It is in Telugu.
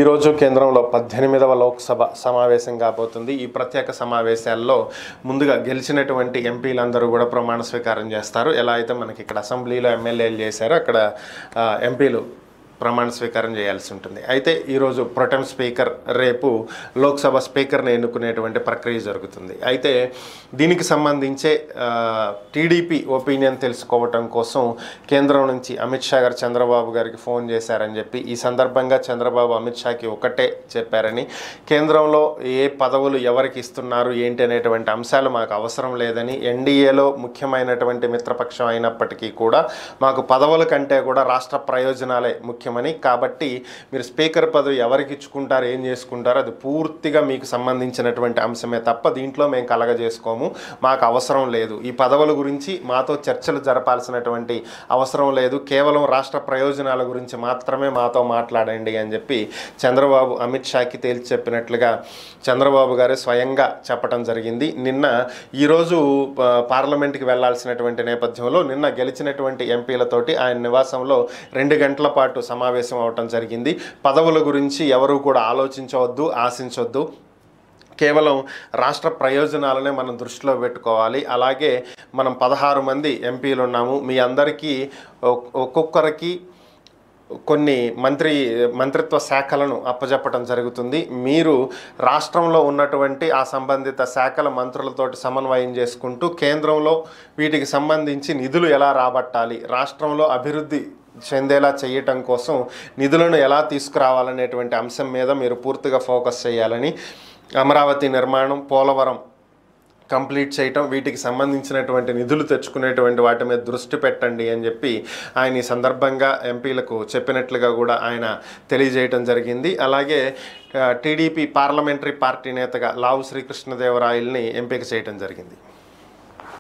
ఈరోజు కేంద్రంలో 18వ లోక్సభ సమావేశం కాబోతుంది. ఈ ప్రత్యేక సమావేశాల్లో ముందుగా గెలిచినటువంటి ఎంపీలందరూ కూడా ప్రమాణ స్వీకారం చేస్తారు. ఎలా అయితే మనకి ఇక్కడ అసెంబ్లీలో ఎమ్మెల్యేలు చేశారో అక్కడ ఎంపీలు ప్రమాణ స్వీకారం చేయాల్సి ఉంటుంది. అయితే ఈరోజు ప్రొటెం స్పీకర్, రేపు లోక్సభ స్పీకర్ని ఎన్నుకునేటువంటి ప్రక్రియ జరుగుతుంది. అయితే దీనికి సంబంధించే టీడీపీ ఒపీనియన్ తెలుసుకోవటం కోసం కేంద్రం నుంచి అమిత్ షా గారు చంద్రబాబు గారికి ఫోన్ చేశారని చెప్పి, ఈ సందర్భంగా చంద్రబాబు అమిత్ షాకి ఒకటే చెప్పారని, కేంద్రంలో ఏ పదవులు ఎవరికి ఇస్తున్నారు ఏంటి అనేటువంటి అంశాలు మాకు అవసరం లేదని, ఎన్డీఏలో ముఖ్యమైనటువంటి మిత్రపక్షం అయినప్పటికీ కూడా మాకు పదవుల కంటే కూడా రాష్ట్ర ప్రయోజనాలే ముఖ్యం, కాబట్టి మీరు స్పీకర్ పదవి ఎవరికి ఇచ్చుకుంటారు, ఏం చేసుకుంటారో అది పూర్తిగా మీకు సంబంధించినటువంటి అంశమే తప్ప దీంట్లో మేము కలగజేసుకోము, మాకు అవసరం లేదు, ఈ పదవుల గురించి మాతో చర్చలు జరపాల్సినటువంటి అవసరం లేదు, కేవలం రాష్ట్ర ప్రయోజనాల గురించి మాత్రమే మాతో మాట్లాడండి అని చెప్పి చంద్రబాబు అమిత్ షాకి తేల్చి చెప్పినట్లుగా చంద్రబాబు గారే స్వయంగా చెప్పడం జరిగింది. ఈరోజు పార్లమెంట్కి వెళ్లాల్సినటువంటి నేపథ్యంలో నిన్న గెలిచినటువంటి ఎంపీలతోటి ఆయన నివాసంలో 2 గంటల పాటు సమావేశం అవటం జరిగింది. పదవుల గురించి ఎవరు కూడా ఆలోచించవద్దు, ఆశించవద్దు, కేవలం రాష్ట్ర ప్రయోజనాలనే మనం దృష్టిలో పెట్టుకోవాలి. అలాగే మనం 16 మంది ఎంపీలు ఉన్నాము, మీ అందరికీ ఒక్కొక్కరికి కొన్ని మంత్రిత్వ శాఖలను అప్పజెప్పడం జరుగుతుంది. మీరు రాష్ట్రంలో ఉన్నటువంటి ఆ సంబంధిత శాఖల మంత్రులతోటి సమన్వయం చేసుకుంటూ కేంద్రంలో వీటికి సంబంధించి నిధులు ఎలా రాబట్టాలి, రాష్ట్రంలో అభివృద్ధి చెందేలా చేయటం కోసం నిధులను ఎలా తీసుకురావాలనేటువంటి అంశం మీద మీరు పూర్తిగా ఫోకస్ చేయాలని, అమరావతి నిర్మాణం, పోలవరం కంప్లీట్ చేయటం, వీటికి సంబంధించినటువంటి నిధులు తెచ్చుకునేటువంటి వాటి మీద దృష్టి పెట్టండి అని చెప్పి ఆయన ఈ సందర్భంగా ఎంపీలకు చెప్పినట్లుగా కూడా ఆయన తెలియజేయటం జరిగింది. అలాగే టీడీపీ పార్లమెంటరీ పార్టీ నేతగా లావు శ్రీకృష్ణదేవరాయల్ని ఎంపిక చేయటం జరిగింది.